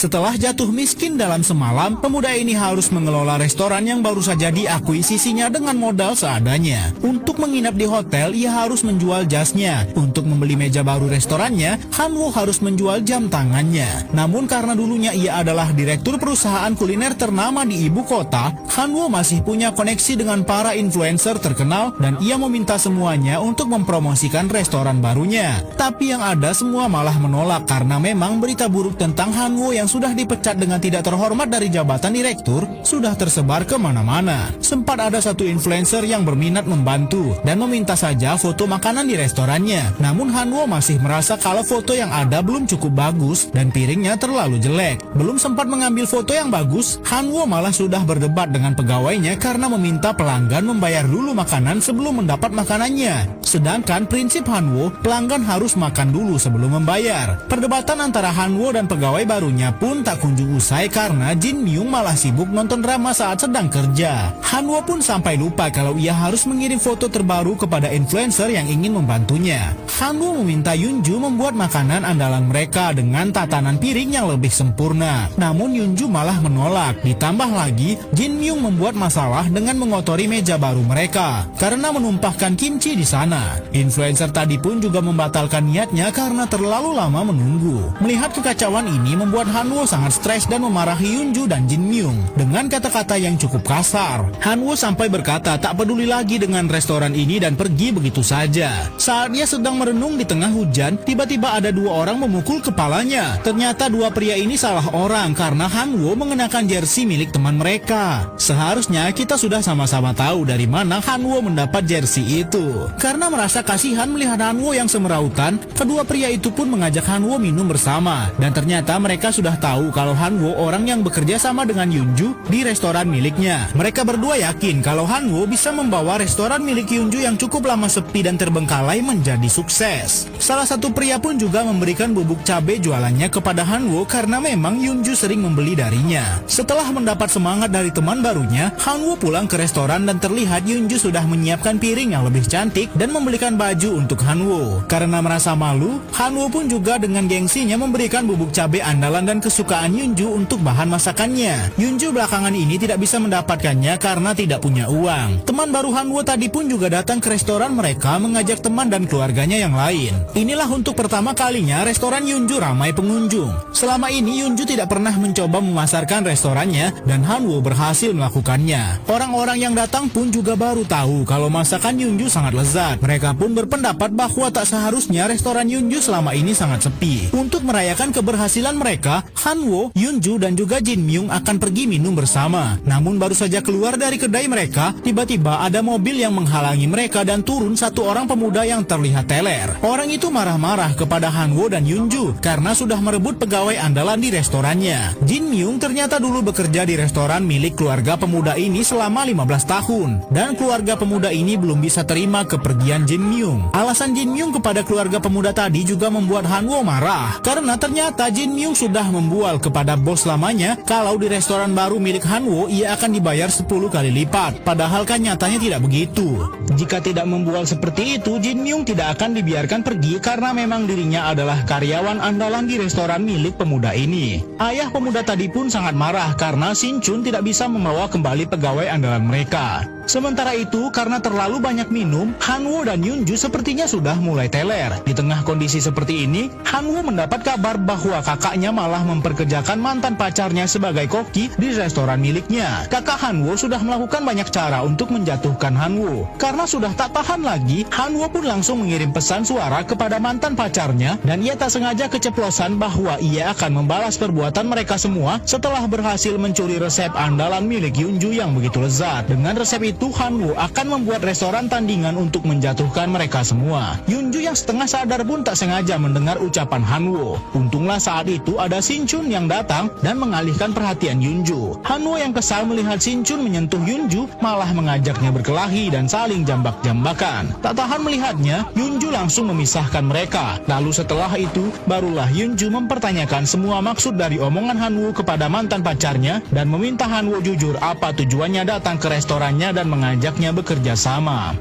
Setelah jatuh miskin dalam semalam, pemuda ini harus mengelola restoran yang baru saja diakuisisinya dengan modal seadanya. Untuk menginap di hotel, ia harus menjual jasnya. Untuk membeli meja baru restorannya, Hanwo harus menjual jam tangannya. Namun karena dulunya ia adalah direktur perusahaan kuliner ternama di ibu kota, Hanwo masih punya koneksi dengan para influencer terkenal dan ia meminta semuanya untuk mempromosikan restoran barunya. Tapi yang ada semua malah menolak karena memang berita buruk tentang Hanwo yang sudah dipecat dengan tidak terhormat dari jabatan direktur sudah tersebar kemana-mana. Sempat ada satu influencer yang berminat membantu dan meminta saja foto makanan di restorannya. Namun Hanwo masih merasa kalau foto yang ada belum cukup bagus dan piringnya terlalu jelek. Belum sempat mengambil foto yang bagus, Hanwo malah sudah berdebat dengan pegawainya karena meminta pelanggan membayar dulu makanan sebelum mendapat makanannya. Sedangkan prinsip Hanwo, pelanggan harus makan dulu sebelum membayar. Perdebatan antara Hanwo dan pegawai barunya pun tak kunjung usai karena Jin Myung malah sibuk nonton drama saat sedang kerja. Hanwo pun sampai lupa kalau ia harus mengirim foto terbaru kepada influencer yang ingin membantunya. Hanwo meminta Yunju membuat makanan andalan mereka dengan tatanan piring yang lebih sempurna. Namun Yunju malah menolak. Ditambah lagi, Jin Myung membuat masalah dengan mengotori meja baru mereka karena menumpahkan kimchi di sana. Influencer tadi pun juga membatalkan niatnya karena terlalu lama menunggu. Melihat kekacauan ini membuat Hanwo sangat stres dan memarahi Yunju dan Jin Myung dengan kata-kata yang cukup kasar. Hanwo sampai berkata tak peduli lagi dengan restoran ini dan pergi begitu saja. Saat dia sedang merenung di tengah hujan, tiba-tiba ada dua orang memukul kepalanya. Ternyata dua pria ini salah orang karena Hanwo mengenakan jersey milik teman mereka. Seharusnya kita sudah sama-sama tahu dari mana Hanwo mendapat jersey itu. Karena merasa kasihan melihat Hanwo yang semerautan, kedua pria itu pun mengajak Hanwo minum bersama. Dan ternyata mereka sudah tahu kalau Hanwo orang yang bekerja sama dengan Yunju di restoran miliknya. Mereka berdua yakin kalau Hanwo bisa membawa restoran milik Yunju yang cukup lama sepi dan terbengkalai menjadi sukses. Salah satu pria pun juga memberikan bubuk cabai jualannya kepada Hanwo karena memang Yunju sering membeli darinya. Setelah mendapat semangat dari teman barunya, Hanwo pulang ke restoran dan terlihat Yunju sudah menyiapkan piring yang lebih cantik dan membelikan baju untuk Hanwo. Karena merasa malu, Hanwo pun juga dengan gengsinya memberikan bubuk cabai andalan dan kesukaan Yunju untuk bahan masakannya. Yunju belakangan ini tidak bisa mendapatkannya karena tidak punya uang. Teman baru Hanwo tadi pun juga datang ke restoran mereka mengajak teman dan keluarganya yang lain. Inilah untuk pertama kalinya restoran Yunju ramai pengunjung. Selama ini Yunju tidak pernah mencoba memasarkan restorannya dan Hanwo berhasil melakukannya. Orang-orang yang datang pun juga baru tahu kalau masakan Yunju sangat lezat. Mereka pun berpendapat bahwa tak seharusnya restoran Yunju selama ini sangat sepi. Untuk merayakan keberhasilan mereka, Hanwo, Yunju dan juga Jin Myung akan pergi minum bersama. Namun baru saja keluar dari kedai mereka, tiba-tiba ada mobil yang menghalangi mereka dan turun satu orang pemuda yang terlihat teler. Orang itu marah-marah kepada Hanwo dan Yunju karena sudah merebut pegawai andalan di restorannya. Jin Myung ternyata dulu bekerja di restoran milik keluarga pemuda ini selama 15 tahun dan keluarga pemuda ini belum bisa terima kepergian Jin Myung. Alasan Jin Myung kepada keluarga pemuda tadi juga membuat Hanwo marah karena ternyata Jin Myung sudah membual kepada bos lamanya kalau di restoran baru milik Hanwo ia akan dibayar 10 kali lipat. Padahal kan nyatanya tidak begitu. Jika tidak membual seperti itu, Jin Myung tidak akan dibiarkan pergi karena memang dirinya adalah karyawan andalan di restoran milik pemuda ini. Ayah pemuda tadi pun sangat marah karena Shin Chun tidak bisa membawa kembali pegawai andalan mereka. Sementara itu, karena terlalu banyak minum, Hanwo dan Yunju sepertinya sudah mulai teler. Di tengah kondisi seperti ini, Hanwo mendapat kabar bahwa kakaknya malah memperkerjakan mantan pacarnya sebagai koki di restoran miliknya. Kakak Hanwo sudah melakukan banyak cara untuk menjatuhkan Hanwo. Karena sudah tak tahan lagi, Hanwo pun langsung mengirim pesan suara kepada mantan pacarnya dan ia tak sengaja keceplosan bahwa ia akan membalas perbuatan mereka semua setelah berhasil mencuri resep andalan milik Yunju yang begitu lezat. Dengan resep itu, Hanwo akan membuat restoran tandingan untuk menjatuhkan mereka semua. Yunju yang setengah sadar pun tak sengaja mendengar ucapan Hanwo. Untunglah saat itu ada Shin Chun yang datang dan mengalihkan perhatian Yunju. Hanwo yang kesal melihat Shin Chun menyentuh Yunju malah mengajaknya berkelahi dan saling jambak-jambakan. Tak tahan melihatnya, Yunju langsung memisahkan mereka. Lalu setelah itu, barulah Yunju mempertanyakan semua maksud dari omongan Hanwo kepada mantan pacarnya dan meminta Hanwo jujur apa tujuannya datang ke restorannya dan mengajaknya bekerja sama.